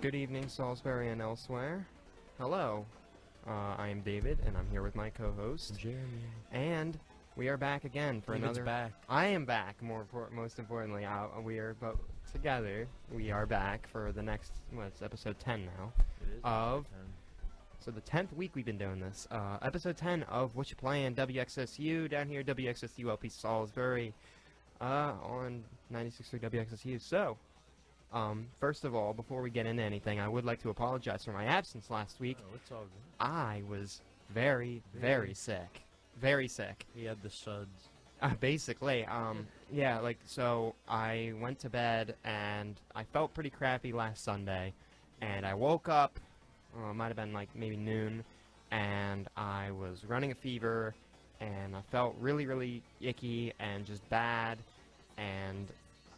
Good evening, Salisbury and elsewhere. Hello, I am David, and I'm here with my co-host, Jeremy. and we are back again for David's another... back. I am back, most importantly. We are both together. We are back for the next, it's episode 10 now. It is Of... 10. So the 10th week we've been doing this. Episode 10 of Whatcha, Playin, WXSU, down here, WXSU LP Salisbury, on 96.3 WXSU. So... first of all, before we get into anything, I would like to apologize for my absence last week. Oh, it's all good. I was very sick. Very sick. He had the suds. Basically, yeah, so I went to bed, and I felt pretty crappy last Sunday, and I woke up, it might have been, maybe noon, and I was running a fever, and I felt really icky and just bad, and...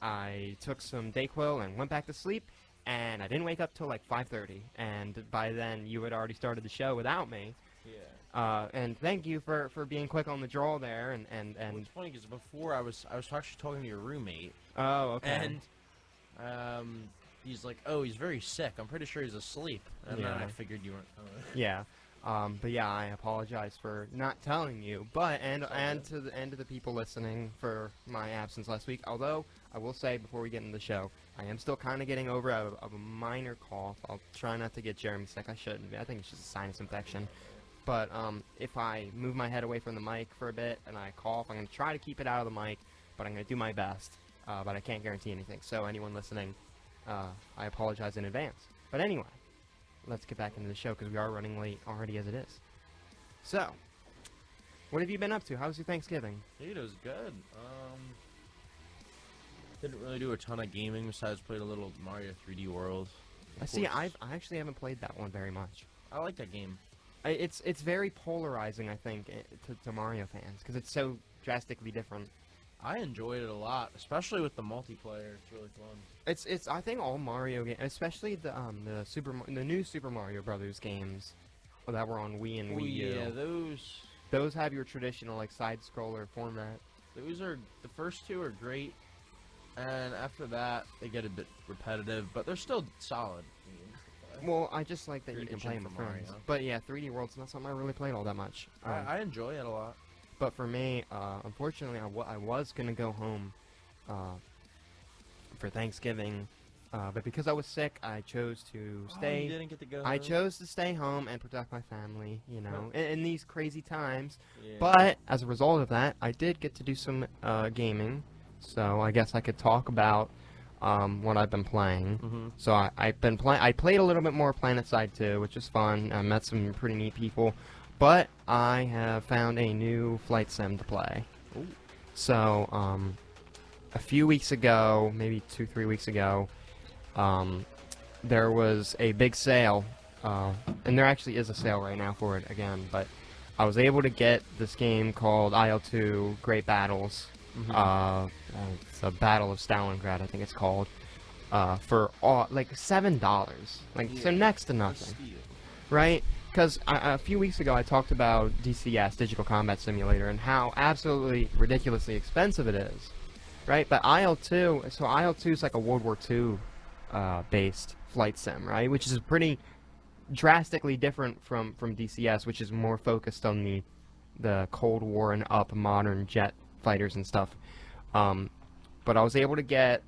I took some Dayquil and went back to sleep, and I didn't wake up till 5:30, and by then you had already started the show without me. Yeah. And thank you for being quick on the draw there, and Well, it's funny because before I was actually talking to your roommate. Oh, okay. And he's like, oh, he's very sick. I'm pretty sure he's asleep. And then I figured you weren't coming. Yeah. But yeah, I apologize for not telling you, but and to the people listening for my absence last week. Although I will say before we get into the show, I am still kind of getting over a minor cough. I'll try not to get Jeremy sick. I shouldn't be. I think it's just a sinus infection. But if I move my head away from the mic for a bit and I cough, I'm gonna try to keep it out of the mic, but I'm gonna do my best. But I can't guarantee anything. So anyone listening, I apologize in advance. But anyway. Let's get back into the show because we are running late already as it is. So, what have you been up to? How was your Thanksgiving? Dude, it was good. Didn't really do a ton of gaming besides played a little Mario 3D World. See, I actually haven't played that one very much. I like that game. It's very polarizing, I think, to Mario fans because it's so drastically different. I enjoyed it a lot, especially with the multiplayer. It's really fun. It's I think all Mario games, especially the new Super Mario Brothers games that were on Wii and Wii U. Yeah, those have your traditional side scroller format. Those are the first two are great, and after that they get a bit repetitive, but they're still solid games. Well, I just like that you can play them with friends. But yeah, 3D World's not something I really played all that much. I enjoy it a lot. But for me, unfortunately, I was gonna go home for Thanksgiving, but because I was sick, I chose to stay. You didn't get to go I home? chose to stay home and protect my family, you know, in these crazy times. Yeah. But as a result of that, I did get to do some gaming. So I guess I could talk about what I've been playing. Mm-hmm. So I've been playing. I played a little bit more PlanetSide 2, which was fun. I met some pretty neat people. But I have found a new flight sim to play. Ooh. So, a few weeks ago, maybe 2-3 weeks ago, there was a big sale, and there actually is a sale right now for it again, but I was able to get this game called IL-2 Great Battles. Mm-hmm. It's a Battle of Stalingrad, I think it's called, for $7. So next to nothing. Right? Because a few weeks ago I talked about DCS, Digital Combat Simulator, and how absolutely ridiculously expensive it is, right? But IL-2, so IL-2 is like a World War II based flight sim, right? Which is pretty drastically different from DCS, which is more focused on the Cold War and up modern jet fighters and stuff. But I was able to get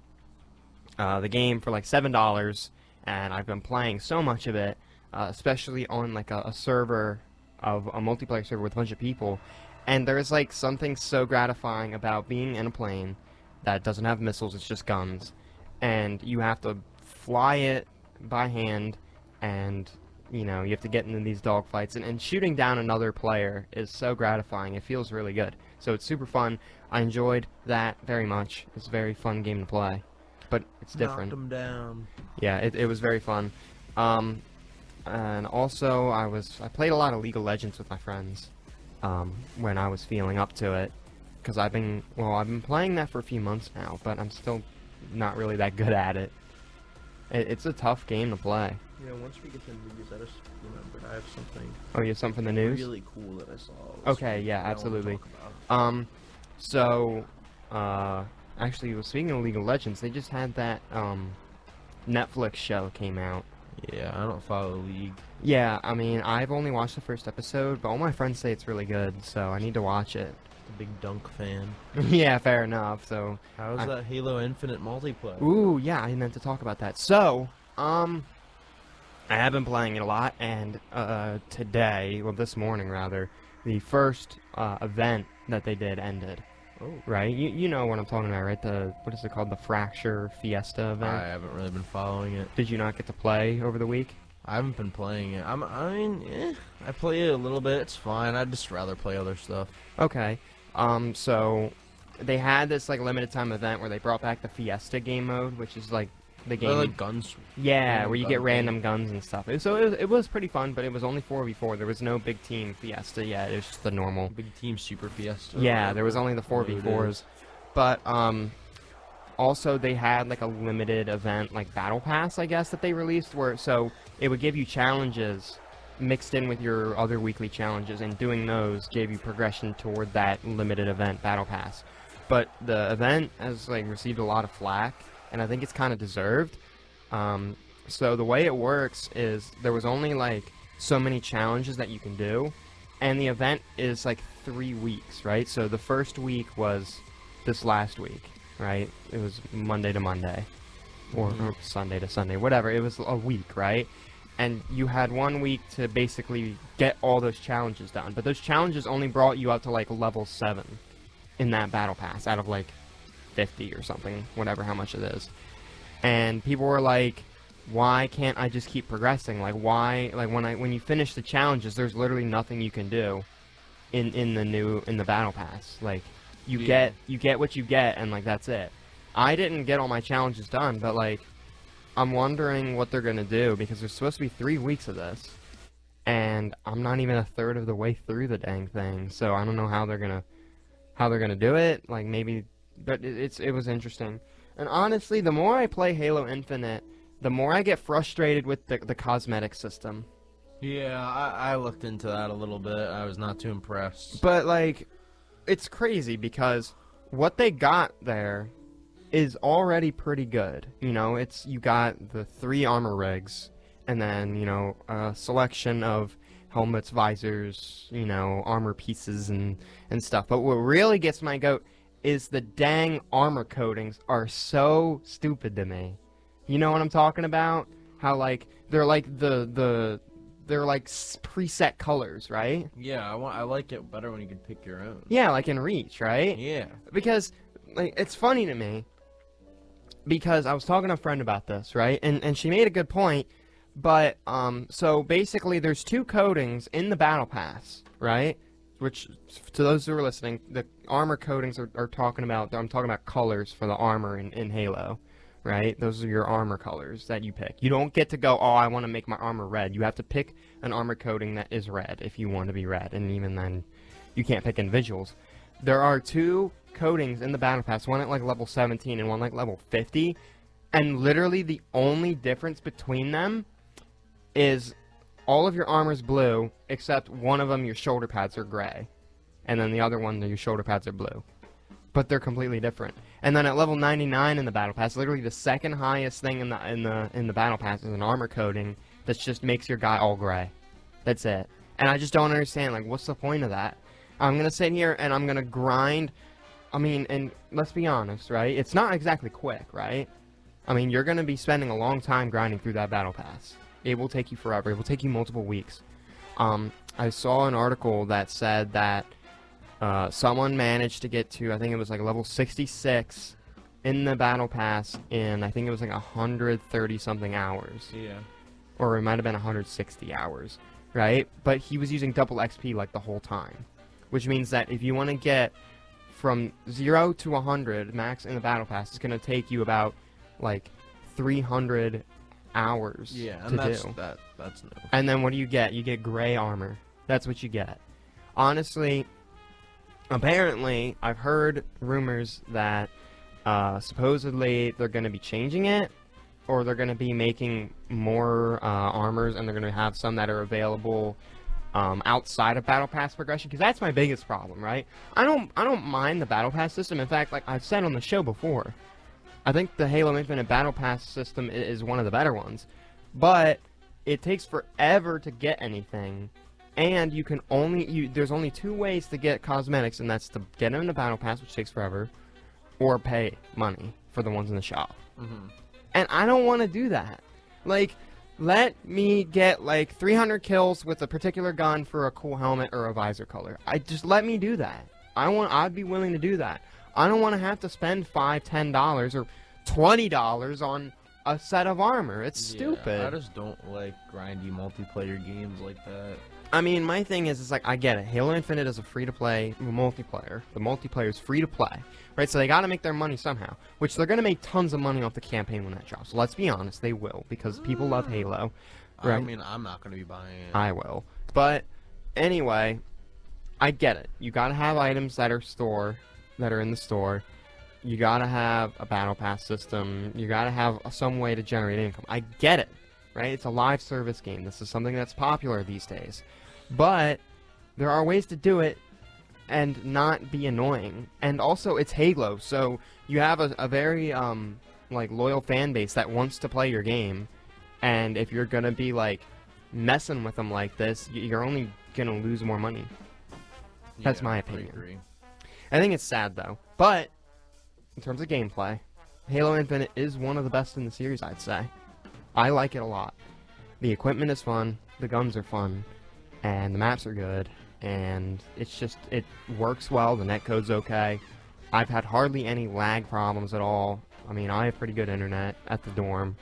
the game for $7, and I've been playing so much of it. Especially on a server of a multiplayer server with a bunch of people, and there's something so gratifying about being in a plane that doesn't have missiles, it's just guns, and you have to fly it by hand, and you have to get into these dogfights, and shooting down another player is so gratifying. It feels really good, so it's super fun. I enjoyed that very much. It's a very fun game to play, but it's different. Knocked them down. Yeah, it was very fun. And also, I played a lot of League of Legends with my friends when I was feeling up to it, because I've been playing that for a few months now, but I'm still not really that good at it. It's a tough game to play. Yeah, once we get to news, I just remembered I have something. Oh, you have something in the news? Really cool that I saw. Okay, yeah, absolutely. Actually, speaking of League of Legends, they just had that Netflix show came out. Yeah, I don't follow League. Yeah, I mean, I've only watched the first episode, but all my friends say it's really good, so I need to watch it. A big Dunk fan. Yeah, fair enough. So, How's that Halo Infinite multiplayer? ooh, yeah, I meant to talk about that. So, I have been playing it a lot, and today, well, this morning rather, the first event that they did ended. Oh. Right? You know what I'm talking about, right? What is it called? The Fracture Fiesta event? I haven't really been following it. Did you not get to play over the week? I haven't been playing it. I play it a little bit. It's fine. I'd just rather play other stuff. Okay. So they had this like limited time event where they brought back the Fiesta game mode, which is like the game. Like guns. Yeah, random where you gun get thing. random guns and stuff. It was pretty fun, but it was only 4v4. There was no big team Fiesta yet. It was just the normal. Big Team Super Fiesta. Yeah, there was only the Whatever it 4v4s. is. But also they had like a limited event like battle pass, I guess, that they released where so it would give you challenges mixed in with your other weekly challenges, and doing those gave you progression toward that limited event battle pass. But the event has like received a lot of flack, and I think it's kind of deserved. So the way it works is there was only like so many challenges that you can do, and the event is like 3 weeks, right? So the first week was this last week, right? It was Monday to Monday, or Sunday to Sunday, whatever. It was a week, right? And you had 1 week to basically get all those challenges done. But those challenges only brought you up to like level 7 in that battle pass out of like 50 or something, whatever how much it is. And people were like, why can't I just keep progressing? Like why, like when you finish the challenges, there's literally nothing you can do in the battle pass. Like you get what you get, and like that's it. I didn't get all my challenges done, but like I'm wondering what they're gonna do, because there's supposed to be 3 weeks of this, and I'm not even a third of the way through the dang thing. So I don't know how they're gonna do it. Like maybe, but it was interesting. And honestly, the more I play Halo Infinite, the more I get frustrated with the cosmetic system. Yeah, I looked into that a little bit. I was not too impressed. But like, it's crazy because what they got there is already pretty good. You know, you got the 3 armor rigs, and then, you know, a selection of helmets, visors, you know, armor pieces and stuff. But what really gets my goat is the dang armor coatings are so stupid to me. You know what I'm talking about? How like they're like they're like preset colors, right? Yeah, I like it better when you can pick your own. Yeah, like in Reach, right? Yeah. Because like it's funny to me, because I was talking to a friend about this, right? And she made a good point. But so basically there's 2 coatings in the battle pass, right? Which, to those who are listening, the armor coatings are talking about, I'm talking about colors for the armor in Halo, right? Those are your armor colors that you pick. You don't get to go, oh, I want to make my armor red. You have to pick an armor coating that is red if you want to be red, and even then, you can't pick individuals. There are 2 coatings in the battle pass, one at like level 17 and one like level 50, and literally the only difference between them is all of your armor's blue, except one of them, your shoulder pads are gray, and then the other one, your shoulder pads are blue. But they're completely different. And then at level 99 in the battle pass, literally the second highest thing in the battle pass is an armor coating that just makes your guy all gray. That's it. And I just don't understand, like, what's the point of that? I'm gonna sit here and I'm gonna grind. I mean, and let's be honest, right? It's not exactly quick, right? I mean, you're gonna be spending a long time grinding through that battle pass. It will take you forever. It will take you multiple weeks. I saw an article that said that someone managed to get to, I think it was like level 66 in the battle pass in, I think it was like 130 something hours. Yeah. Or it might have been 160 hours, right? But he was using double XP like the whole time. Which means that if you want to get from 0 to 100 max in the battle pass, it's going to take you about like 300 hours Yeah, to and do. that's no. And then what do you get? You get gray armor. That's what you get. Honestly, apparently, I've heard rumors that supposedly they're going to be changing it, or they're going to be making more armors, and they're going to have some that are available outside of Battle Pass progression, because that's my biggest problem, right? I don't mind the Battle Pass system. In fact, like I've said on the show before, I think the Halo Infinite Battle Pass system is one of the better ones. But it takes forever to get anything, and you can only there's only 2 ways to get cosmetics, and that's to get them in the battle pass, which takes forever, or pay money for the ones in the shop. And I don't want to do that. Like, let me get like 300 kills with a particular gun for a cool helmet or a visor color. Just let me do that. I'd be willing to do that. I don't want to have to spend $5, $10, or $20 on a set of armor. It's stupid. I just don't like grindy multiplayer games like that. I mean, my thing is, it's like, I get it. Halo Infinite is a free-to-play multiplayer. The multiplayer is free-to-play, right? So they got to make their money somehow, which they're going to make tons of money off the campaign when that drops. So let's be honest, they will, because people love Halo, right? I mean, I'm not going to be buying it. I will. But anyway, I get it. You got to have items that are in the store. You got to have a battle pass system. You got to have some way to generate income. I get it. Right? It's a live service game. This is something that's popular these days. But there are ways to do it and not be annoying. And also, it's Halo, so you have a very like loyal fan base that wants to play your game. And if you're gonna be like messing with them like this, you're only gonna lose more money. That's my opinion. I agree. I think it's sad though. But in terms of gameplay, Halo Infinite is one of the best in the series, I'd say. I like it a lot. The equipment is fun, the guns are fun, and the maps are good, and it's just, it works well, the netcode's okay. I've had hardly any lag problems at all. I mean, I have pretty good internet at the dorm,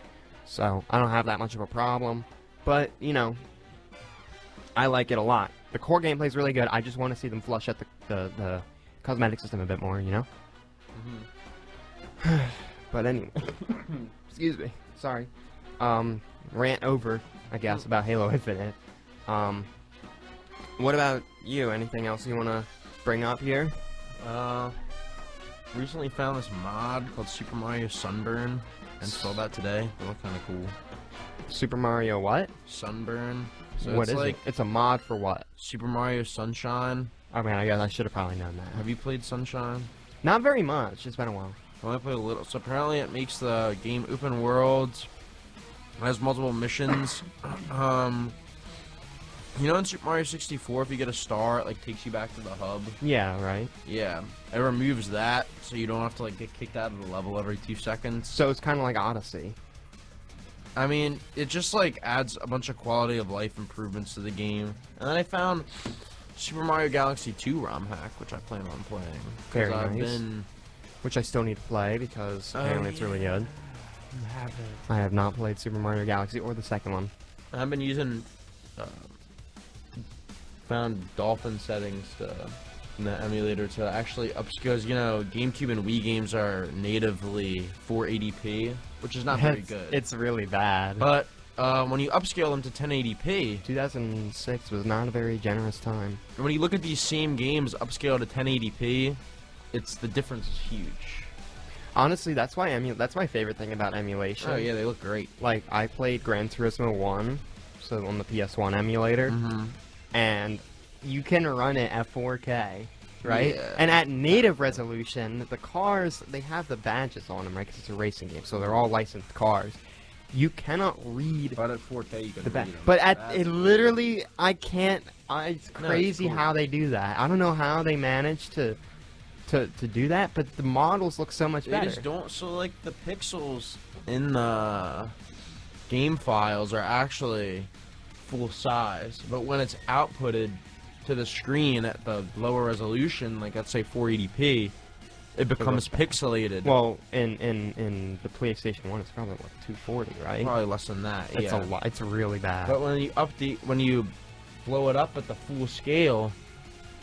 so I don't have that much of a problem. But, you know, I like it a lot. The core gameplay is really good. I just want to see them flush out the cosmetic system a bit more, you know? But anyway, excuse me, sorry. Rant over, I guess, about Halo Infinite. What about you? Anything else you want to bring up here? Recently found this mod called Super Mario Sunburn and saw that today. They look kind of cool. Super Mario what? Sunburn. So What it's is like it? It's a mod for what? Super Mario Sunshine. I mean, I guess I should have probably known that. Have you played Sunshine? Not very much. It's been a while. I only played a little. So apparently it makes the game open world. It has multiple missions. You know in Super Mario 64, if you get a star, it like takes you back to the hub. Yeah, right. Yeah, it removes that, so you don't have to like get kicked out of the level every 2 seconds. So it's kind of like Odyssey. I mean, it just like adds a bunch of quality of life improvements to the game. And then I found Super Mario Galaxy 2 ROM hack, which I plan on playing. Very I've nice. Which I still need to play because apparently it's really good. I have not played Super Mario Galaxy or the second one. I've been using found dolphin settings in the emulator to actually upscale. You know, GameCube and Wii games are natively 480p, which is not very good. It's really bad. But when you upscale them to 1080p, 2006 was not a very generous time. when you look at these same games upscaled to 1080p, the difference is huge. Honestly, that's my favorite thing about emulation. Oh yeah, they look great. Like, I played Gran Turismo 1, so on the PS1 emulator, and you can run it at 4K, right? Yeah. And at native resolution, the cars, they have the badges on them, right? Because it's a racing game, so they're all licensed cars. You cannot read But at 4K, you can the read badge. them. But at That's it weird. literally, I can't. It's No, crazy it's cool. how they do that. I don't know how they manage to do that, but the models look so much They better. just don't. So like the pixels in the game files are actually full size, but when it's outputted to the screen at the lower resolution, like let's say 480p, it becomes pixelated. Well, in the PlayStation 1, it's probably what, 240, right? Probably less than that. It's yeah. a lot. It's really bad. But when you blow it up at the full scale,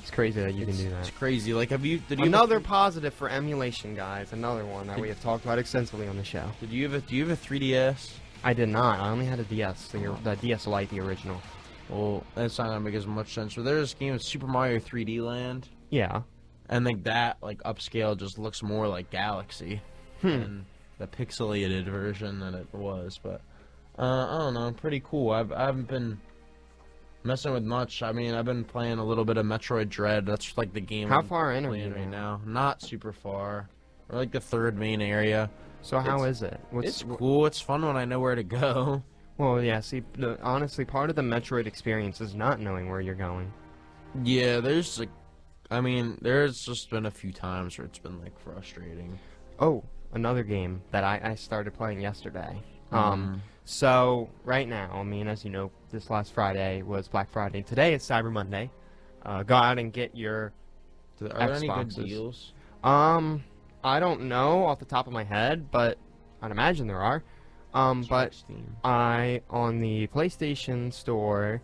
It's crazy that you can do it's that. crazy. Like, did you Another positive for emulation, guys. Another one that we have talked about extensively on the show. do you have a 3DS? I did not. I only had a DS, the DS Lite, the original. Well, that's not gonna make as much sense. But there's this game of Super Mario 3D Land, Yeah. and like that, like upscale, just looks more like Galaxy than the pixelated version that it was. But I don't know, pretty cool. I haven't been messing with much. I mean, I've been playing a little bit of Metroid Dread. That's like the game How I'm far in are playing you right now? now. Not super far. We're like the third main area. So how is it? It's cool. It's fun when I know where to go. Well, yeah. See, honestly, part of the Metroid experience is not knowing where you're going. Yeah, there's like, I mean, there's just been a few times where it's been like frustrating. Oh, another game that I started playing yesterday. Mhm. So right now, I mean, as you know, this last Friday was Black Friday. Today is Cyber Monday. Go out and get your Are there any good Xboxes. deals? Um, I don't know off the top of my head, but I'd imagine there are. But Steam. on the PlayStation Store,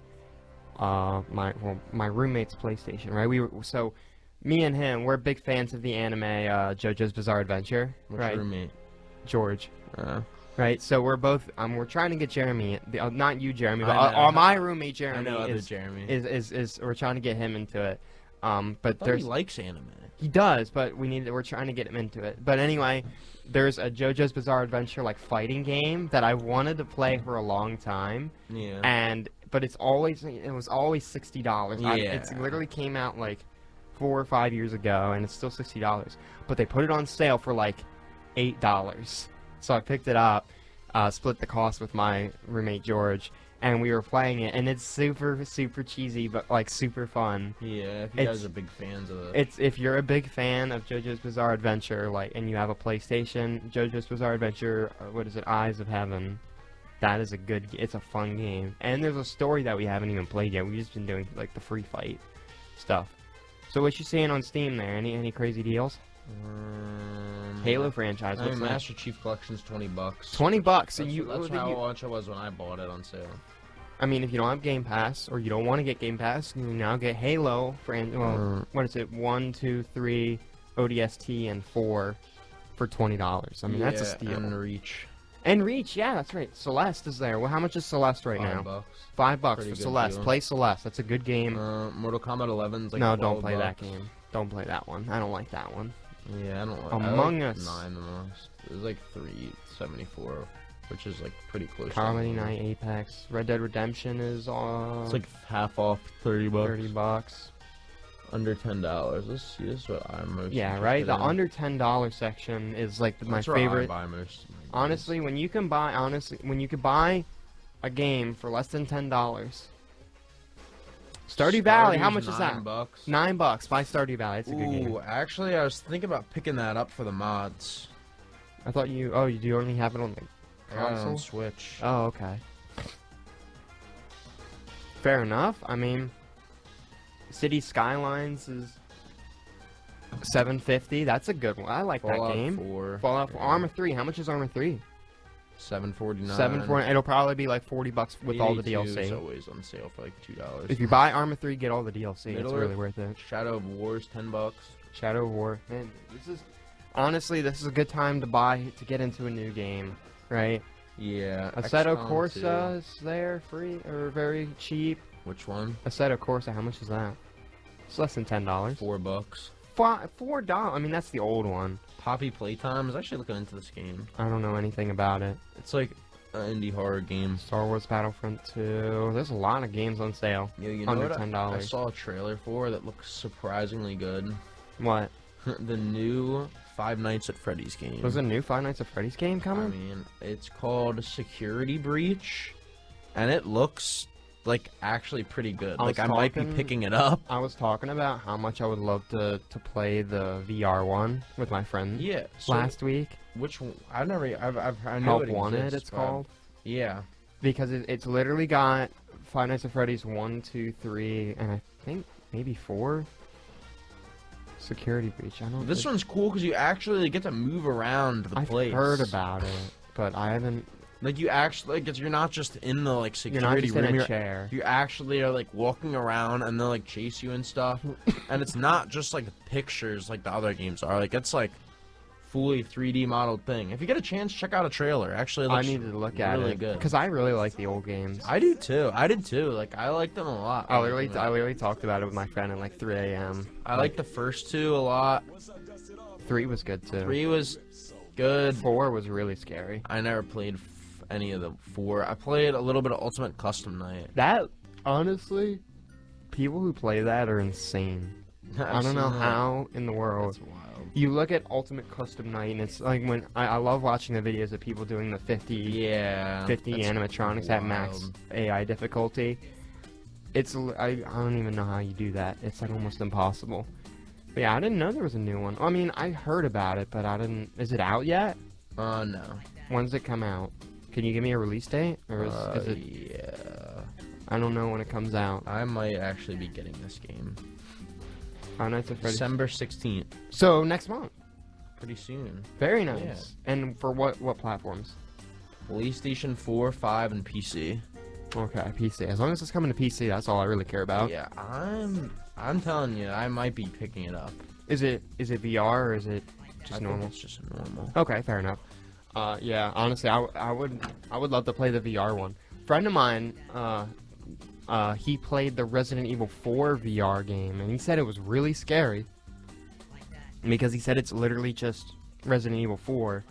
my roommate's PlayStation, right? Me and him, we're big fans of the anime JoJo's Bizarre Adventure, Which right? roommate? George, Uh, right? So we're both we're trying to get Jeremy, not you, Jeremy, but I know. my roommate I Jeremy know other Jeremy. is we're trying to get him into it. But I thought there's he likes anime. he does, but we're trying to get him into it. But anyway, there's a JoJo's Bizarre Adventure like fighting game that I wanted to play for a long time, Yeah. but it was always $60. Yeah. It literally came out like 4 or 5 years ago, and it's still $60. But they put it on sale for like $8. So I picked it up, split the cost with my roommate George, and we were playing it, and it's super, super cheesy, but like super fun. Yeah, if you guys are big fans of it. It's if you're a big fan of JoJo's Bizarre Adventure, like, and you have a PlayStation, JoJo's Bizarre Adventure, what is it, Eyes of Heaven. That is it's a fun game, and there's a story that we haven't even played yet. We've just been doing like the free fight stuff. So what you seeing on Steam there? Any crazy deals? Halo franchise. I mean, What's that? Master Chief Collection's $20. $20. So That's how much it was when I bought it on sale. I mean, if you don't have Game Pass or you don't want to get Game Pass, you can now get Halo what is it? 1, 2, 3, ODST, and 4 for $20. I mean, that's a steal. And Reach. And Reach, yeah, that's right. Celeste is there. Well, how much is Celeste right now? $5. $5 Pretty for good Celeste. deal. Play Celeste. That's a good game. Mortal Kombat 11's like No, $12. don't play that game. Don't play that one. I don't like that one. Yeah, I don't like Among I like Us. 9 the most. It was like $3.74, which is like pretty close. Comedy to Night, Apex, Red Dead Redemption is It's like half off, $30. $30. Under $10. Let's see. This is what I'm most. Yeah, right. The interested in. under $10 section is like my That's where I favorite. buy most of my games. Honestly, when you can buy a game for less than $10. Stardew Valley, how much is that? $9. $9. Buy Stardew Valley. It's a good game. Ooh, actually, I was thinking about picking that up for the mods. I thought you. Oh, you do only have it on the I got it console? on Switch. Oh, okay. Fair enough. I mean, City Skylines is $7.50. That's a good one. I like that Fallout game. 4. Fallout 4. Yeah. Armor 3. How much is Armor 3? $7.49. $7.49. It'll probably be like $40 with all the EA2 is DLC. always on sale for like $2. If you buy Armor 3, get all the DLC. It's Middle-earth. really worth it. Shadow of War's $10. Shadow of War. Man, honestly, this is a good time to get into a new game, right? Yeah. Assetto XCOM Corsa is there, free or very cheap. 2. Which one? Assetto Corsa, how much is that? It's less than $10. $4. $4. I mean, that's the old one. Poppy Playtime. I was actually looking into this game. I don't know anything about it. It's like an indie horror game. Star Wars Battlefront 2. There's a lot of games on sale. Yo, you know Under what $10. I saw a trailer for that looks surprisingly good. What? The new Five Nights at Freddy's game. There's a new Five Nights at Freddy's game I coming? mean, it's called Security Breach, and it looks like actually pretty good. Like I might be picking it up. I was talking about how much I would love to play the VR one with my friend Yeah. So last week. which one? I know Help it Wanted, exists, it's but- called. Yeah. Because it's literally got Five Nights at Freddy's 1, 2, 3, and I think maybe 4. Security Breach. I don't. This one's cool because you actually get to move around the I've place. heard about it, but I haven't. Like you actually, like you're not just in the like You're not security just room. in a You're, chair. you actually are like walking around and they'll like chase you and stuff. And it's not just like pictures like the other games are. Like it's like fully 3D modeled thing. If you get a chance, check out a trailer. Actually, it I looks needed to look at really it good. because I really like the old games. I do too. I did too. Like I like them a lot. I literally talked about it with my friend at like 3 a.m. I like the first two a lot. 3 was good too. 3 was good. 4 was really scary. I never played any of the 4. I played a little bit of Ultimate Custom Night. That honestly, people who play that are insane. I don't know how in the world. That's wild. You look at Ultimate Custom Night, and it's like when I love watching the videos of people doing the 50 that's animatronics at max wild. AI difficulty. I don't even know how you do that. It's like almost impossible. But yeah, I didn't know there was a new one. I mean, I heard about it, but I didn't. Is it out yet? No. When does it come out? Can you give me a release date, or is it? Yeah. I don't know when it comes out. I might actually be getting this game. Five Nights at Freddy's. December 16th. So next month. Pretty soon. Very nice. Yeah. And for what platforms? PlayStation 4, 5, and PC. Okay, PC. As long as it's coming to PC, that's all I really care about. Yeah, I'm telling you, I might be picking it up. Is it VR or is it just I normal? think it's just normal. Okay, fair enough. Yeah, honestly, I would love to play the VR one. Friend of mine, he played the Resident Evil 4 VR game, and he said it was really scary. Because he said it's literally just Resident Evil 4,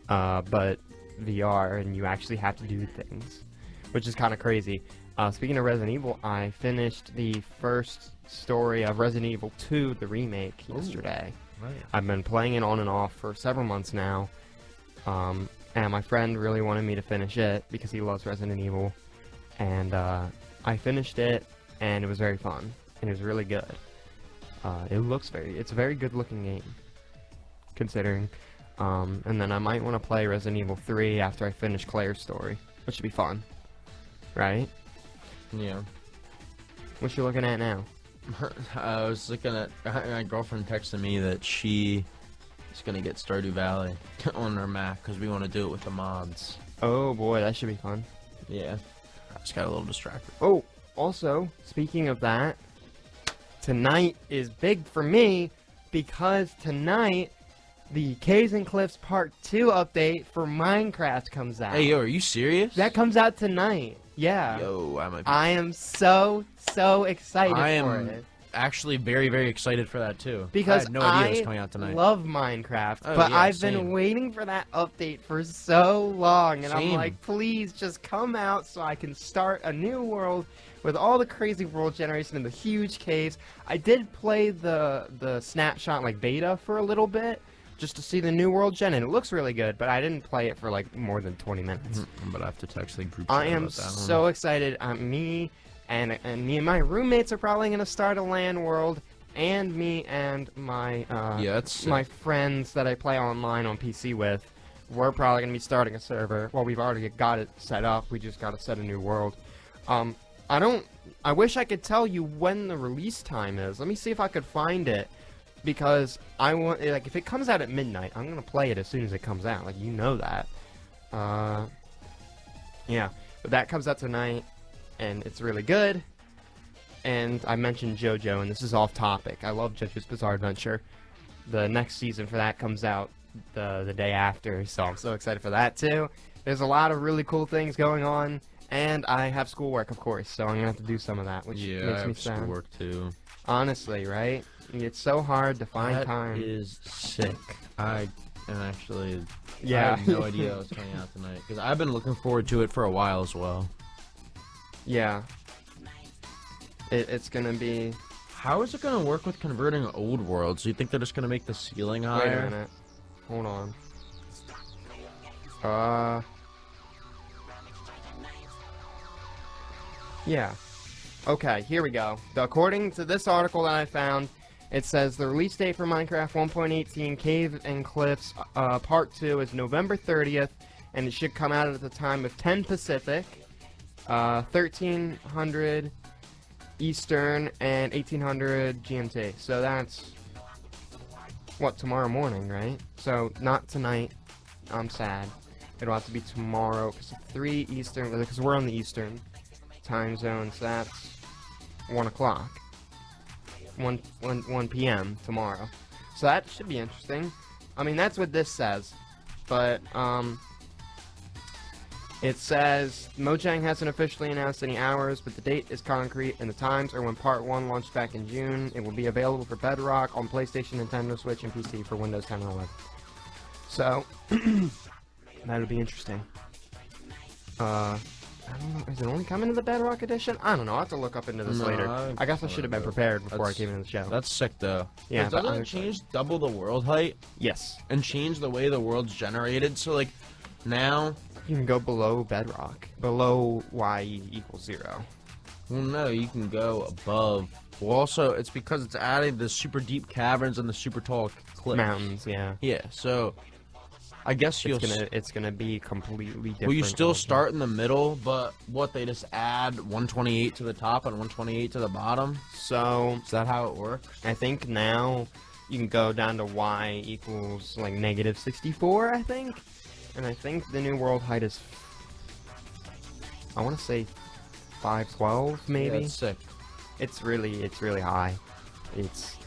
but VR, and you actually have to do things, which is kind of crazy. Speaking of Resident Evil, I finished the first story of Resident Evil 2, the remake, yesterday. Right. I've been playing it on and off for several months now, and my friend really wanted me to finish it because he loves Resident Evil, and I finished it, and it was very fun, and it was really good. It's a very good looking game, considering, and then I might want to play Resident Evil 3 after I finish Claire's story, which should be fun, right? Yeah. What you looking at now? I was looking at my girlfriend texted me that she is gonna get Stardew Valley on her Mac because we want to do it with the mods. Oh boy, that should be fun. Yeah. I just got a little distracted. Oh, also, speaking of that, tonight is big for me because tonight the Caves and Cliffs Part 2 update for Minecraft comes out. Hey, yo, are you serious? That comes out tonight. Yeah. Yo, I am so excited for it. Actually very, very excited for that too. Because I had no idea it was coming out tonight. love Minecraft, Oh, but yeah, I've same. been waiting for that update for so long, and I'm Same. like, please just come out so I can start a new world with all the crazy world generation and the huge caves. I did play the snapshot like beta for a little bit, just to see the new world gen, and it looks really good, but I didn't play it for like more than 20 minutes. But I have to text the group chat I am about that one. so excited. Me and my roommates are probably gonna start a LAN world, and me and my my friends that I play online on PC with, we're probably gonna be starting a server. Well, we've already got it set up. We just gotta set a new world. I wish I could tell you when the release time is. Let me see if I could find it, because I want, like, if it comes out at midnight, I'm gonna play it as soon as it comes out. Like, you know that. Yeah, but that comes out tonight, and it's really good. And I mentioned JoJo, and this is off topic. I love JoJo's Bizarre Adventure. The next season for that comes out the day after, so I'm so excited for that too. There's a lot of really cool things going on, and I have schoolwork, of course, so I'm gonna have to do some of that, which makes me I have sad. schoolwork too. Honestly, right? It's so hard to find time. That is sick. I have no idea it was coming out tonight because I've been looking forward to it for a while as well. Yeah. It's gonna be. How is it gonna work with converting old worlds? Do you think they're just gonna make the ceiling higher? Wait a minute. Hold on. Yeah. Okay, here we go. According to this article that I found, it says the release date for Minecraft 1.18 Cave and Cliffs Part 2 is November 30th, and it should come out at the time of 10 Pacific, 1300 Eastern, and 1800 GMT. So that's, what, tomorrow morning, right? So, not tonight. I'm sad. It'll have to be tomorrow, because 3 Eastern, because we're on the Eastern time zone, so that's 1 o'clock. 1 p.m. tomorrow. So that should be interesting. I mean, that's what this says. But, it says, Mojang hasn't officially announced any hours, but the date is concrete, and the times are when Part 1 launched back in June. It will be available for Bedrock on PlayStation, Nintendo Switch, and PC for Windows 10 and 11. So, that'll be interesting. I don't know. Is it only coming to the Bedrock Edition? I don't know. I'll have to look up into this later. I guess I should have been prepared before I came into the show. That's sick, though. Yeah, but doesn't it change double the world height? Yes. And change the way the world's generated? So, like, now... You can go below Bedrock. Below Y equals 0. Well, no, you can go above. Well, also, it's because it's adding the super deep caverns and the super tall cliffs. Mountains, yeah. Yeah, so... I guess it's gonna be completely different. Will you still start in the middle, but what, they just add 128 to the top and 128 to the bottom? So Is that how it works? I think now you can go down to Y equals like -64, I think. And I think the new world height is, I want to say 512 maybe. Yeah, that's sick. It's really high.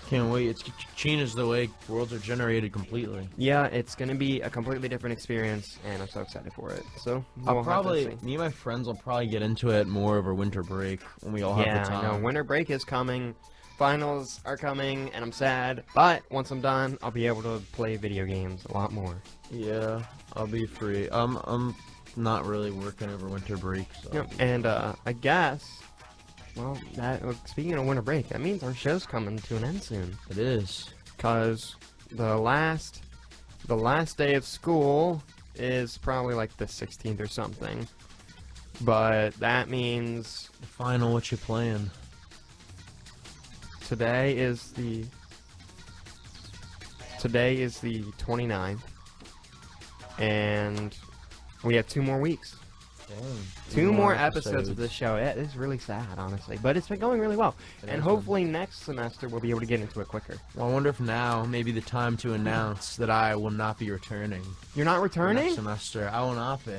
Can't wait. It changes the way worlds are generated completely. Yeah, it's gonna be a completely different experience, and I'm so excited for it. So I'll probably, me and my friends will probably get into it more over winter break when we all have the time. Yeah, I know. Winter break is coming. Finals are coming, and I'm sad. But once I'm done, I'll be able to play video games a lot more. Yeah, I'll be free. I'm not really working over winter break. So yep. And I guess. Well, speaking of winter break, that means our show's coming to an end soon. It is. Because the last day of school is probably like the 16th or something. But that means... The final, what you playing? Today is the 29th. And we have 2 more weeks. Dang. 2 more episodes of this show. It is really sad, honestly, but it's been going really well. And hopefully next semester we'll be able to get into it quicker. Well, I wonder if now may be the time to announce that I will not be returning. You're not returning? Next semester, I will not be.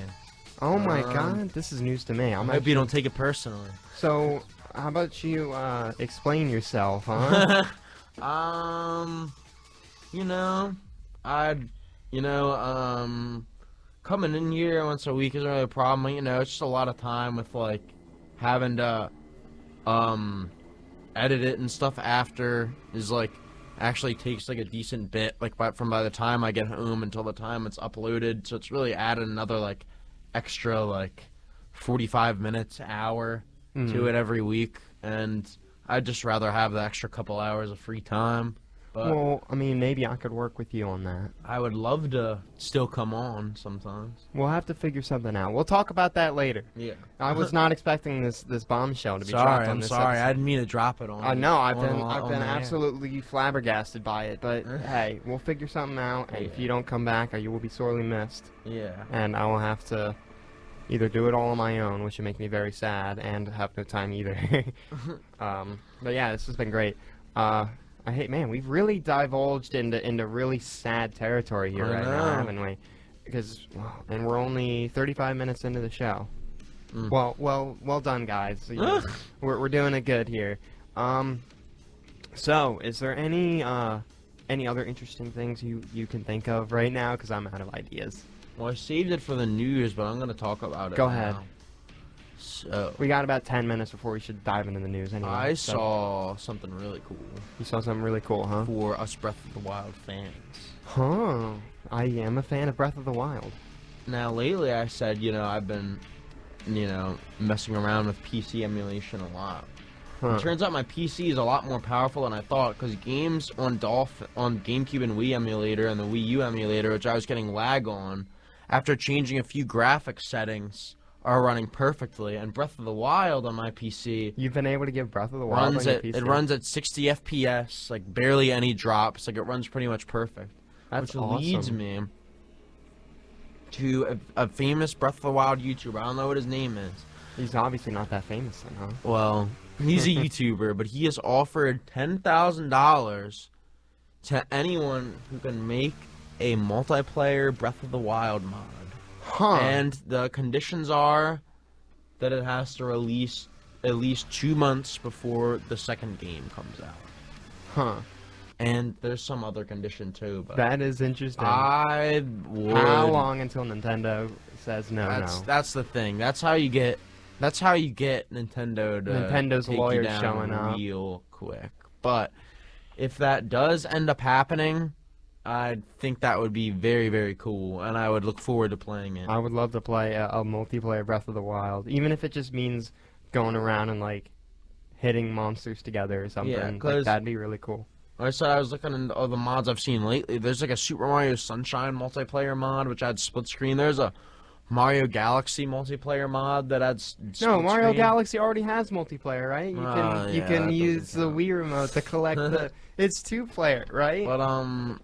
Oh my god, this is news to me. I hope you don't take it personally. So, how about you explain yourself, huh? Coming in here once a week isn't really a problem. You know, it's just a lot of time with, like, having to, edit it and stuff after is, like, actually takes, like, a decent bit, like, from by the time I get home until the time it's uploaded. So it's really added another, like, extra, like, 45 minutes, hour to it every week. And I'd just rather have the extra couple hours of free time. But well, I mean, maybe I could work with you on that. I would love to still come on sometimes. We'll have to figure something out. We'll talk about that later. Yeah. I was not expecting this bombshell to be dropped on this episode. I didn't mean to drop it on. I know. I've been absolutely flabbergasted by it. But hey, we'll figure something out. And if you don't come back, you will be sorely missed. Yeah. And I will have to either do it all on my own, which would make me very sad, and have no time either. But yeah, this has been great. Man, we've really divulged into really sad territory here right now, haven't we? Because, and we're only 35 minutes into the show. Well done, guys. We're doing it good here. So, is there any other interesting things you can think of right now? Because I'm out of ideas. Well, I saved it for the news, but I'm going to talk about it Go now. ahead. So we got about 10 minutes before we should dive into the news anyway. I saw something really cool. You saw something really cool, huh? For us Breath of the Wild fans. Huh. I am a fan of Breath of the Wild. Now, lately I said, I've been, messing around with PC emulation a lot. It turns out my PC is a lot more powerful than I thought, because games on GameCube and Wii emulator and the Wii U emulator, which I was getting lag on, after changing a few graphics settings, are running perfectly. And Breath of the Wild on my PC, you've been able to give Breath of the Wild on your PC? It runs at 60 FPS, like barely any drops. Like, it runs pretty much perfect. That's which awesome. Leads me to a famous Breath of the Wild YouTuber. I don't know what his name is. He's obviously not that famous then, huh? Well, he's a YouTuber, but he has offered $10,000 to anyone who can make a multiplayer Breath of the Wild mod. Huh. And the conditions are that it has to release at least 2 months before the second game comes out. Huh. And there's some other condition too, but that is interesting. I would. How long until Nintendo says no? That's the thing. That's how you get Nintendo to Nintendo's take lawyers you down showing up real quick. But if that does end up happening, I think that would be very, very cool, and I would look forward to playing it. I would love to play a multiplayer Breath of the Wild, even if it just means going around and like hitting monsters together or something. Yeah, Like 'cause that'd be really cool. I said I was looking into all the mods I've seen lately. There's like a Super Mario Sunshine multiplayer mod, which had split screen. There's a Mario Galaxy multiplayer mod that adds No, Mario Galaxy already has multiplayer, right? You Yeah, can that use doesn't the count. Wii remote to collect the. It's 2-player, right? But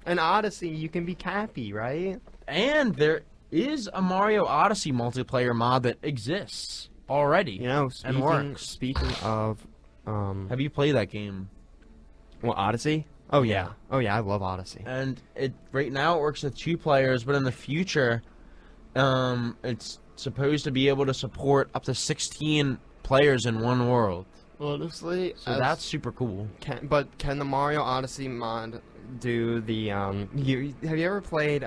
And Odyssey, you can be Cappy, right? and there is a Mario Odyssey multiplayer mod that exists already. You know, and works. speaking of, Have you played that game? well, Odyssey. Oh yeah. Yeah. Oh yeah, I love Odyssey. And it right now it works with 2 players, but in the future, it's supposed to be able to support up to 16 players in one world. Honestly, So that's super cool. But can the Mario Odyssey mod do the have you ever played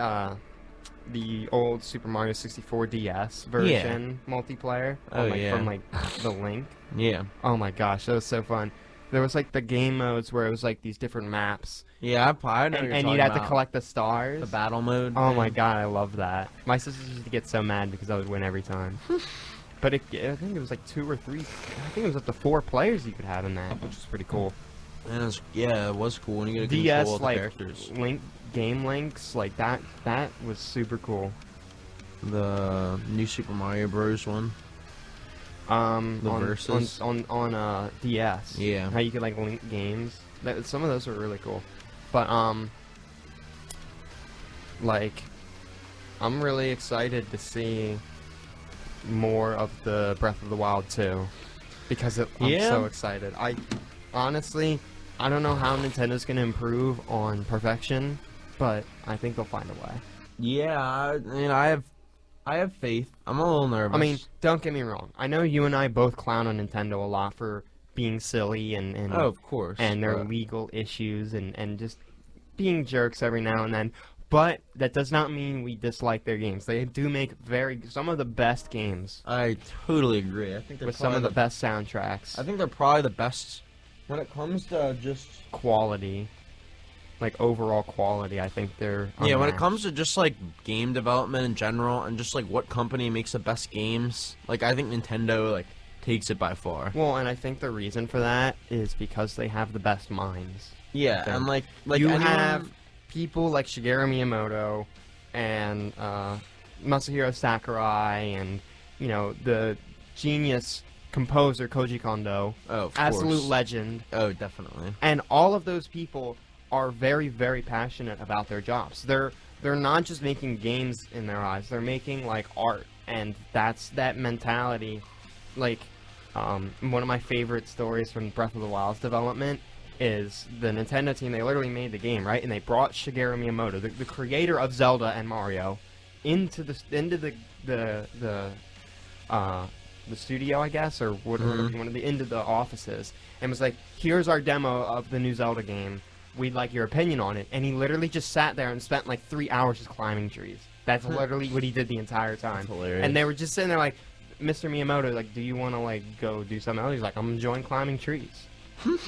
the old Super Mario 64 DS version multiplayer? Oh, yeah. From like the Link. Yeah. Oh my gosh, that was so fun. There was like the game modes where it was like these different maps, Yeah, I know what you're and talking you'd have to about. collect the stars. The battle mode. Oh thing. my god, I love that. My sisters used to get so mad because I would win every time. But I think it was like 2 or 3. I think it was up to 4 players you could have in that, which is pretty cool. And it was cool when you get a DS control of the like characters. game links like that was super cool. The new Super Mario Bros. One. The on Versus? on DS. Yeah. How you could like link games. Some of those were really cool. But like I'm really excited to see more of the Breath of the Wild 2 because I'm Yeah. so excited. I honestly I don't know how Nintendo's going to improve on perfection, but I think they'll find a way. Yeah, I have faith. I'm a little nervous. I mean, don't get me wrong. I know you and I both clown on Nintendo a lot for being silly and oh, of course. and their but- legal issues and just being jerks every now and then. But that does not mean we dislike their games. They do make some of the best games I totally agree. I think they're with some probably of the best soundtracks. I think they're probably the best when it comes to just. Quality, like overall quality, I think they're Yeah, when it unmatched. comes to just like game development in general and just like what company makes the best games, like I think Nintendo like takes it by far. Well, and I think the reason for that is because they have the best minds. Yeah, Thing. and like You anyone- have people like Shigeru Miyamoto and Masahiro Sakurai and, you know, the genius composer Koji Kondo, oh, of absolute course. legend, Oh, definitely. and all of those people are very, very passionate about their jobs. They're not just making games in their eyes; they're making like art, and that's that mentality. Like, one of my favorite stories from Breath of the Wild's development is the Nintendo team. They literally made the game, right? And they brought Shigeru Miyamoto, the creator of Zelda and Mario, into the studio, I guess, or whatever, one of the into the offices, and was like, "Here's our demo of the new Zelda game. We'd like your opinion on it." And he literally just sat there and spent like 3 hours just climbing trees. That's literally what he did the entire time. That's hilarious. And they were just sitting there like, "Mr. Miyamoto, like, do you want to like go do something else?" He's like, "I'm enjoying climbing trees."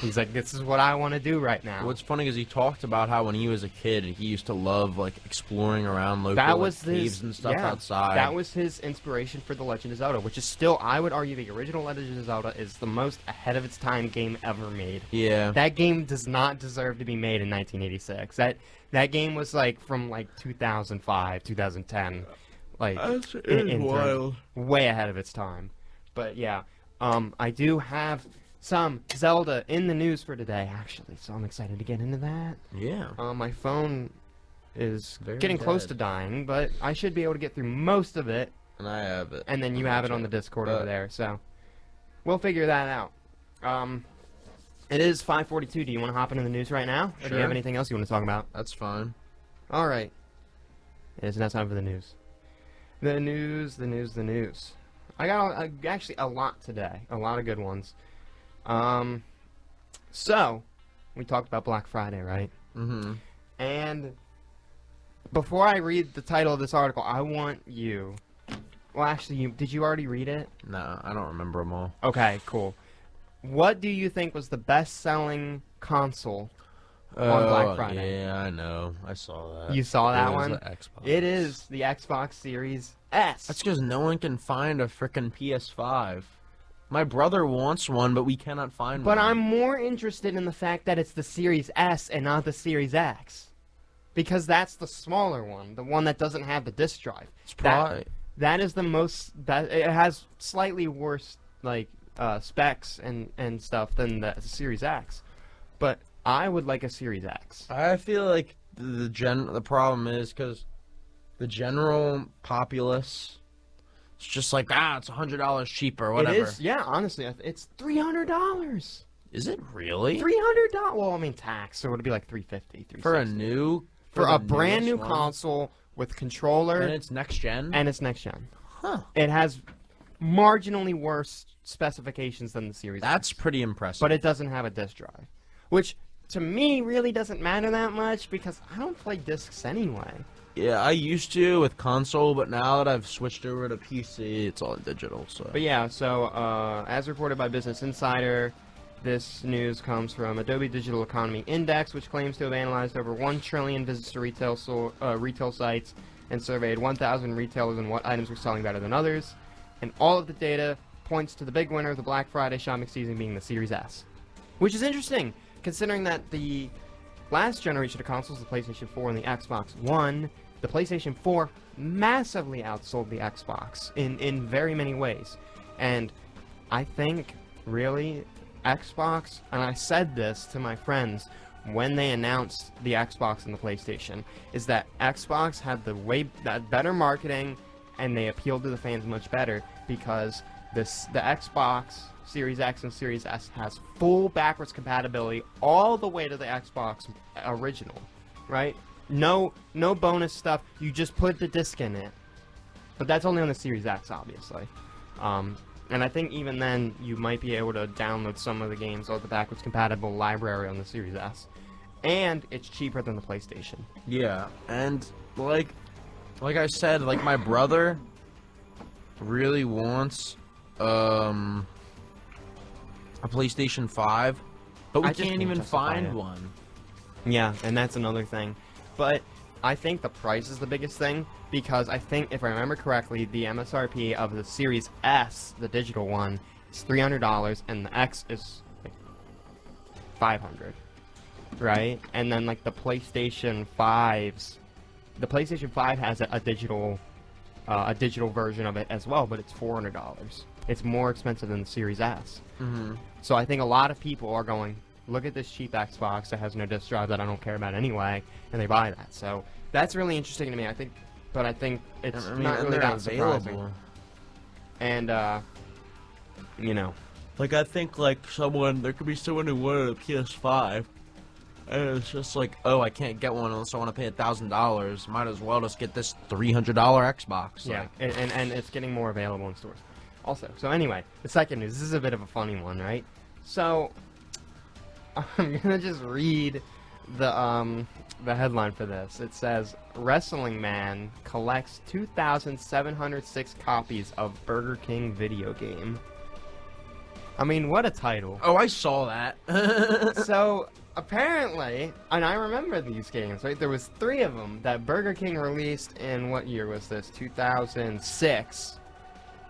He's like, "This is what I want to do right now." What's funny is he talked about how when he was a kid, he used to love like exploring around local That was like, his, caves and stuff yeah, outside. That was his inspiration for The Legend of Zelda, which is still, I would argue, the original Legend of Zelda is the most ahead of its time game ever made. yeah. That game does not deserve to be made in 1986. That game was like from like 2005, 2010, like in terms- way ahead of its time. But yeah, I do have some Zelda in the news for today, actually, so I'm excited to get into that. Yeah. My phone is Very getting close dead. to dying, but I should be able to get through most of it, And I have it. and then you have it on the Discord over there, so we'll figure that out. It is 5:42. Do you want to hop into the news right now? Or do you have Sure. anything else you want to talk about? That's fine. All right. It is now time for the news. The news. I got actually a lot today. A lot of good ones. So, we talked about Black Friday, right? Mm-hmm. And before I read the title of this article, I want you... Well, actually, did you already read it? No, I don't remember them all. Okay, cool. What do you think was the best-selling console on Black Friday. Yeah, I know. I saw that. You saw that It was one? the Xbox. It is the Xbox Series S. That's because no one can find a frickin' PS5. My brother wants one, but we cannot find one. But I'm more interested in the fact that it's the Series S and not the Series X. Because that's the smaller one, the one that doesn't have the disk drive. It's probably... That is the most... That it has slightly worse like specs and stuff than the Series X. But I would like a Series X. I feel like the problem is because the general populace... It's just like, it's $100 cheaper, whatever. It is, yeah, honestly, it's $300. Is it really? $300. Well, I mean tax, so it would be like $350. For a new, for a brand new console with controller, and it's next gen. And it's next gen. Huh? It has marginally worse specifications than the Series. That's X, pretty impressive. but it doesn't have a disc drive, which to me really doesn't matter that much because I don't play discs anyway. Yeah, I used to with console, but now that I've switched over to PC, it's all digital. So. But yeah, so as reported by Business Insider, this news comes from Adobe Digital Economy Index, which claims to have analyzed over 1 trillion visits to retail sites and surveyed 1,000 retailers on what items were selling better than others. And all of the data points to the big winner of the Black Friday shopping season being the Series S, which is interesting considering that the last generation of consoles, the PlayStation 4 and the Xbox One, the PlayStation 4 massively outsold the Xbox in very many ways. And I think, really, Xbox, and I said this to my friends when they announced the Xbox and the PlayStation, is that Xbox had that better marketing and they appealed to the fans much better because the Xbox Series X and Series S has full backwards compatibility all the way to the Xbox original, right? No bonus stuff. You just put the disc in it. But that's only on the Series X, obviously. And I think even then, you might be able to download some of the games on the backwards compatible library on the Series S. And it's cheaper than the PlayStation. Yeah, and like I said, like my brother really wants a PlayStation 5, but we can't even find one. Yeah, and that's another thing. But I think the price is the biggest thing, because I think, if I remember correctly, the MSRP of the Series S, the digital one, is $300, and the X is like $500, right? And then like the PlayStation 5's, the PlayStation 5 has a digital version of it as well, but it's $400. It's more expensive than the Series S. Mm-hmm. So I think a lot of people are going, look at this cheap Xbox that has no disk drive that I don't care about anyway, and they buy that. So that's really interesting to me. I think it's not really that surprising. And you know, like I think like there could be someone who wanted a PS5, and it's just like, oh, I can't get one unless I want to pay $1,000. Might as well just get this $300 Xbox. Yeah, and it's getting more available in stores. Also, so anyway, the second news. This is a bit of a funny one, right? So I'm gonna just read the headline for this. It says, Wrestling Man collects 2,706 copies of Burger King video game. I mean, what a title. Oh, I saw that. So, apparently, and I remember these games, right? There was 3 of them that Burger King released in, what year was this? 2006.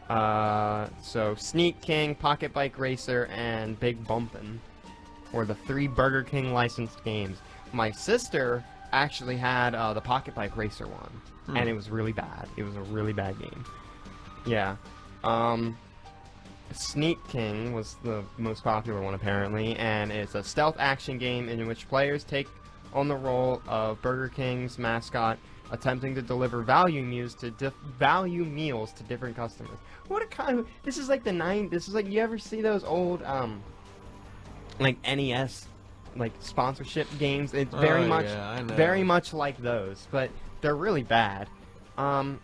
So Sneak King, Pocket Bike Racer, and Big Bumpin' were the 3 Burger King licensed games. My sister actually had the Pocket Bike Racer one, and it was really bad. It was a really bad game. Yeah. Sneak King was the most popular one, apparently, and it's a stealth action game in which players take on the role of Burger King's mascot, attempting to deliver value meals to different customers. What a kind of... This is like this is like, you ever see those old, like, NES, like, sponsorship games? It's very much like those, but they're really bad. And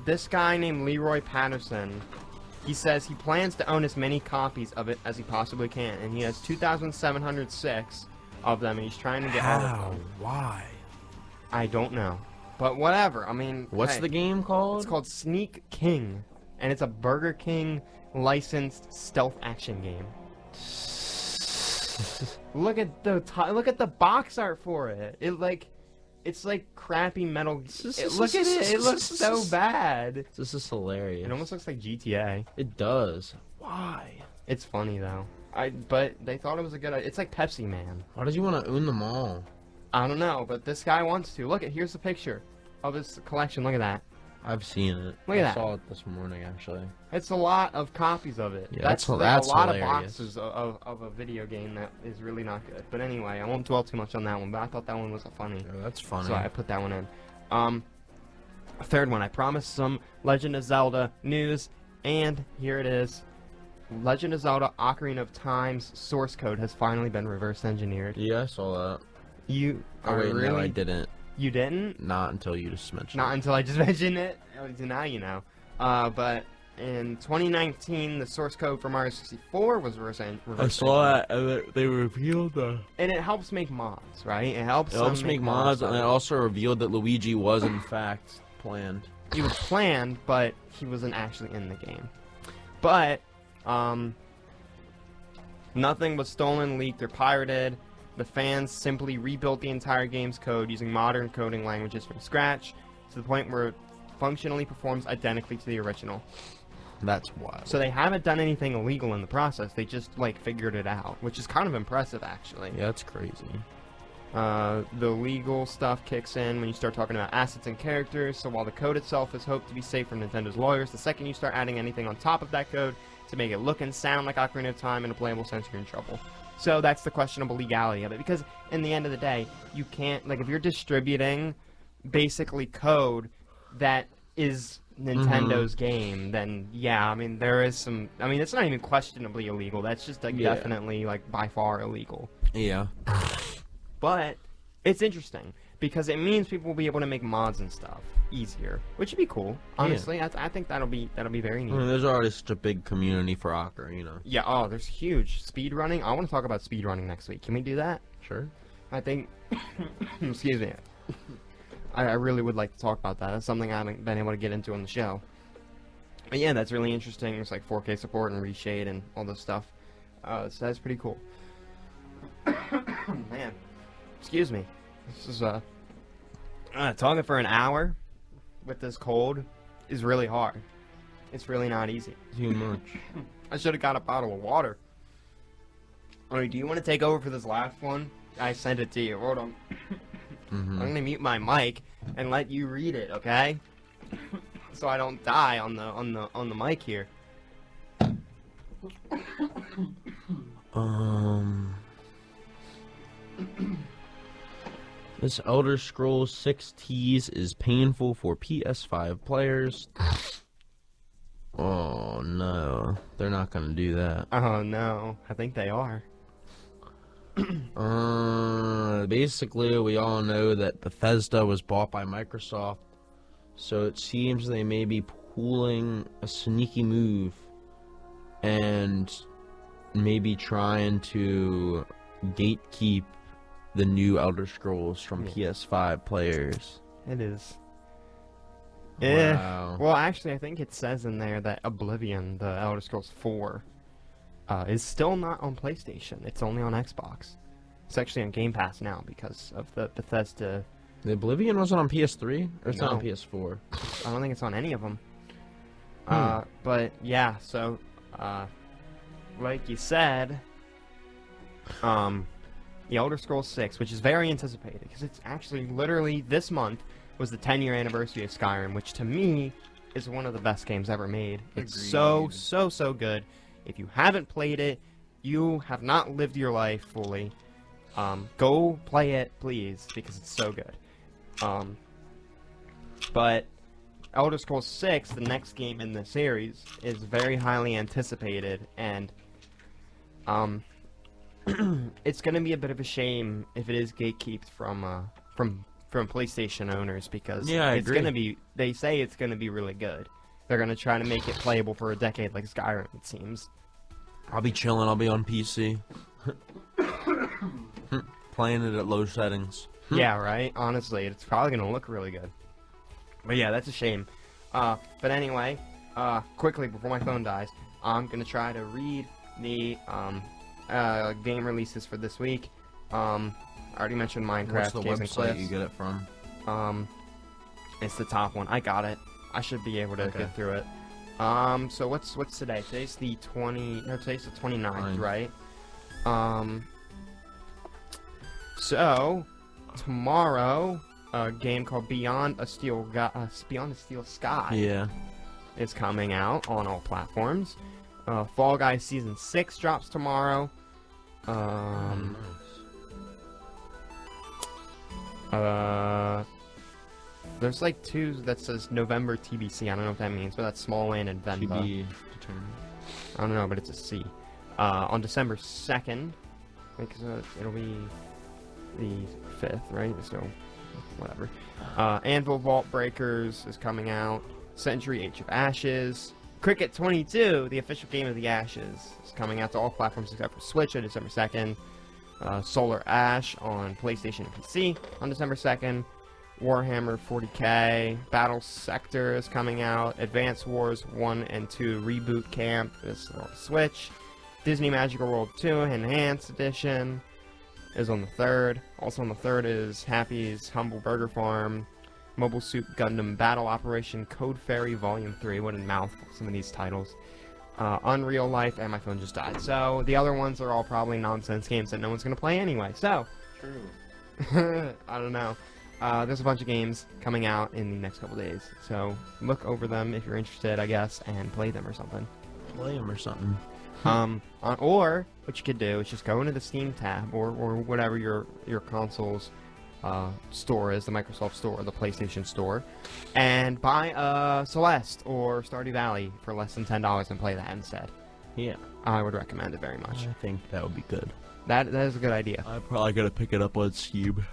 this guy named Leroy Patterson, he says he plans to own as many copies of it as he possibly can, and he has 2,706 of them, and he's trying to get all of them. Why? I don't know. But whatever, I mean... What's the game called? It's called Sneak King, and it's a Burger King licensed stealth action game. Look at the box art for it. It's like crappy metal. Look at it. It looks so bad. This is hilarious. It almost looks like GTA. It does. Why? It's funny though. But they thought it was a good idea. It's like Pepsi Man. Why does he want to own them all? I don't know, but this guy wants to. Look at here's the picture of his collection. Look at that. I've seen it. Look at that. I saw it this morning, actually. It's a lot of copies of it. Yeah, that's that's a lot hilarious. of boxes of a video game that is really not good. But anyway, I won't dwell too much on that one. But I thought that one was funny, Yeah, that's funny. so I put that one in. Third one, I promised some Legend of Zelda news, and here it is. Legend of Zelda: Ocarina of Time's source code has finally been reverse engineered. Yeah, I saw that. You Oh, are wait, really? no, I didn't. You didn't? Not until you just mentioned Not it. until I just mentioned it. Now you know. But in 2019, the source code for Mario 64 was reverse engineered. and they revealed the... And it helps make mods, right? It helps. It helps make mods, and it it also revealed that Luigi was, in fact, planned. He was planned, but he wasn't actually in the game. But nothing was stolen, leaked, or pirated. The fans simply rebuilt the entire game's code using modern coding languages from scratch to the point where it functionally performs identically to the original. That's wild. So they haven't done anything illegal in the process. They just, like, figured it out, which is kind of impressive, actually. Yeah, that's crazy. The legal stuff kicks in when you start talking about assets and characters, so while the code itself is hoped to be safe from Nintendo's lawyers, the second you start adding anything on top of that code to make it look and sound like Ocarina of Time in a playable sense, you're in trouble. So that's the questionable legality of it, because in the end of the day, you can't, like, if you're distributing basically code that is Nintendo's game, then yeah, I mean, there is some, I mean, it's not even questionably illegal, that's just, like, Yeah. definitely, like, by far illegal. Yeah. But it's interesting because it means people will be able to make mods and stuff easier, which would be cool. Honestly, I think that'll be very neat. I mean, there's already such a big community for Ocarina. Yeah. Oh, there's huge speedrunning. I want to talk about speedrunning next week. Can we do that? Sure. I think. Excuse me. I really would like to talk about that. That's something I haven't been able to get into on the show. But yeah, that's really interesting. It's like 4K support and reshade and all this stuff. So that's pretty cool. Man. Excuse me. This is talking for an hour with this cold is really hard. It's really not easy. Too much. I should have got a bottle of water. Alright, do you want to take over for this last one? I sent it to you. Hold on. I'm gonna mute my mic and let you read it, okay? So I don't die on the mic here. This Elder Scrolls 6 tease is painful for PS5 players. Oh no, they're not gonna do that. Oh no, I think they are. Basically, we all know that Bethesda was bought by Microsoft, so it seems they may be pulling a sneaky move and maybe trying to gatekeep the new Elder Scrolls from PS5 players. It is. Wow. Well, actually, I think it says in there that Oblivion, the Elder Scrolls 4, is still not on PlayStation. It's only on Xbox. It's actually on Game Pass now because of the Bethesda. The Oblivion wasn't on PS3? Or it's not on No. PS4? I don't think it's on any of them. But yeah, so like you said, the Elder Scrolls 6, which is very anticipated because it's actually literally this month was the 10-year anniversary of Skyrim, which to me is one of the best games ever made. It's Agreed. so good. If you haven't played it, you have not lived your life fully. Go play it, please, because it's so good. But Elder Scrolls 6, the next game in the series, is very highly anticipated, and it's going to be a bit of a shame if it is gatekept from PlayStation owners, because Yeah, I it's agree. going to be. They say it's going to be really good. They're going to try to make it playable for a decade, like Skyrim, it seems. I'll be chilling. I'll be on PC. Playing it at low settings. Yeah, right? Honestly, it's probably going to look really good. But yeah, that's a shame. But anyway, quickly, before my phone dies, I'm going to try to read the game releases for this week. I already mentioned Minecraft. What's the Caves and website Cliffs. you get it from? It's the top one. I got it. I should be able to get through it. So what's today? Today's the 29th, right? So tomorrow, a game called Beyond a Steel Sky is coming out on all platforms. Fall Guys Season 6 drops tomorrow. There's like 2 that says November TBC. I don't know what that means, but that's Small Land and Venba. To be determined. I don't know, but it's a C. On December 2nd, it'll be the 5th, right? So, whatever. Anvil Vault Breakers is coming out. Century Age of Ashes. Cricket 22, the official game of the Ashes, is coming out to all platforms except for Switch on December 2nd. Solar Ash on PlayStation and PC on December 2nd. Warhammer 40k, Battle Sector is coming out, Advance Wars 1 and 2 Reboot Camp is on Switch, Disney Magical World 2 Enhanced Edition is on the 3rd, also on the 3rd is Happy's Humble Burger Farm, Mobile Suit Gundam Battle Operation Code Fairy Volume 3, what a mouthful, some of these titles, Unreal Life, and my phone just died, so the other ones are all probably nonsense games that no one's going to play anyway, so, True. I don't know. There's a bunch of games coming out in the next couple days, so look over them if you're interested, I guess, and play them or something. Play them or something. Or what you could do is just go into the Steam tab or whatever your console's store is, the Microsoft Store or the PlayStation Store, and buy Celeste or Stardew Valley for less than $10 and play that instead. Yeah. I would recommend it very much. I think that would be good. That is a good idea. I'm probably gonna pick it up on Steam.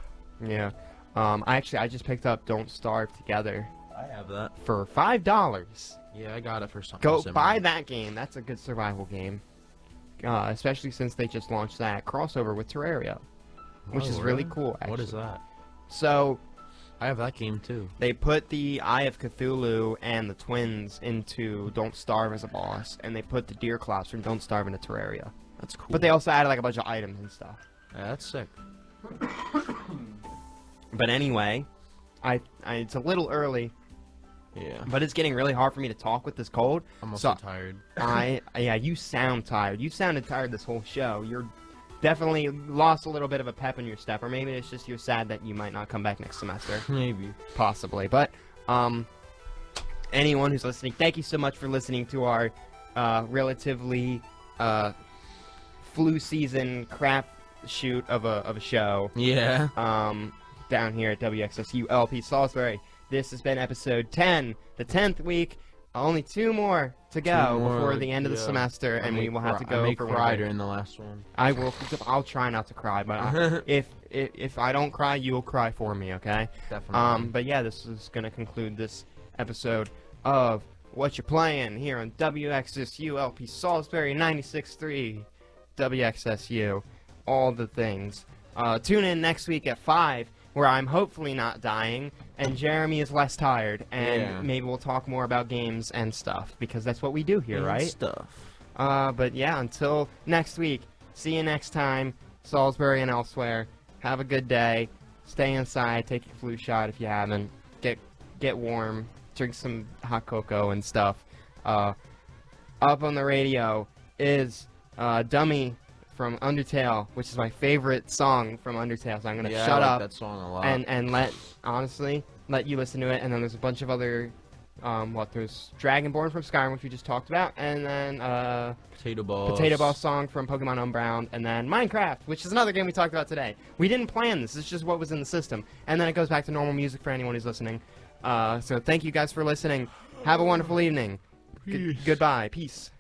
Yeah. I just picked up Don't Starve Together. I have that. For $5. Yeah, I got it for something Go similar. buy that game. That's a good survival game. Especially since they just launched that crossover with Terraria. Which is really cool, actually. What is that? So, I have that game too. they put the Eye of Cthulhu and the twins into Don't Starve as a boss, and they put the Deer Clops from Don't Starve into Terraria. That's cool. But they also added like a bunch of items and stuff. Yeah, that's sick. But anyway, it's a little early, Yeah. but it's getting really hard for me to talk with this cold. I'm also So- tired. Yeah, you sound tired. You sounded tired this whole show. You're definitely lost a little bit of a pep in your step, or maybe it's just you're sad that you might not come back next semester. Maybe. Possibly. But, anyone who's listening, thank you so much for listening to our, relatively, flu season crap shoot of a show. Yeah. Down here at WXSU LP Salisbury. This has been episode 10, the 10th week. Only 2 more to go before the end of the semester, and we will have to go for cry during the last one. I will. I'll try not to cry, but if I don't cry, you'll cry for me, okay? Definitely. But yeah, this is gonna conclude this episode of What You Playin' here on WXSU LP Salisbury 96.3 WXSU. All the things. Tune in next week at 5, where I'm hopefully not dying, and Jeremy is less tired, and maybe we'll talk more about games and stuff, because that's what we do here, right? Stuff. But yeah, until next week, see you next time, Salisbury and elsewhere. Have a good day. Stay inside, take your flu shot if you haven't. Get warm, drink some hot cocoa and stuff. Up on the radio is Dummy from Undertale, which is my favorite song from Undertale, so I'm gonna shut up that song a lot. and let you listen to it. And then there's a bunch of other there's Dragonborn from Skyrim, which we just talked about, and then Potato Ball song from Pokemon Unbound, and then Minecraft, which is another game we talked about today. We didn't plan this, it's just what was in the system, and then it goes back to normal music for anyone who's listening. So thank you guys for listening. Have a wonderful evening. Goodbye. Peace.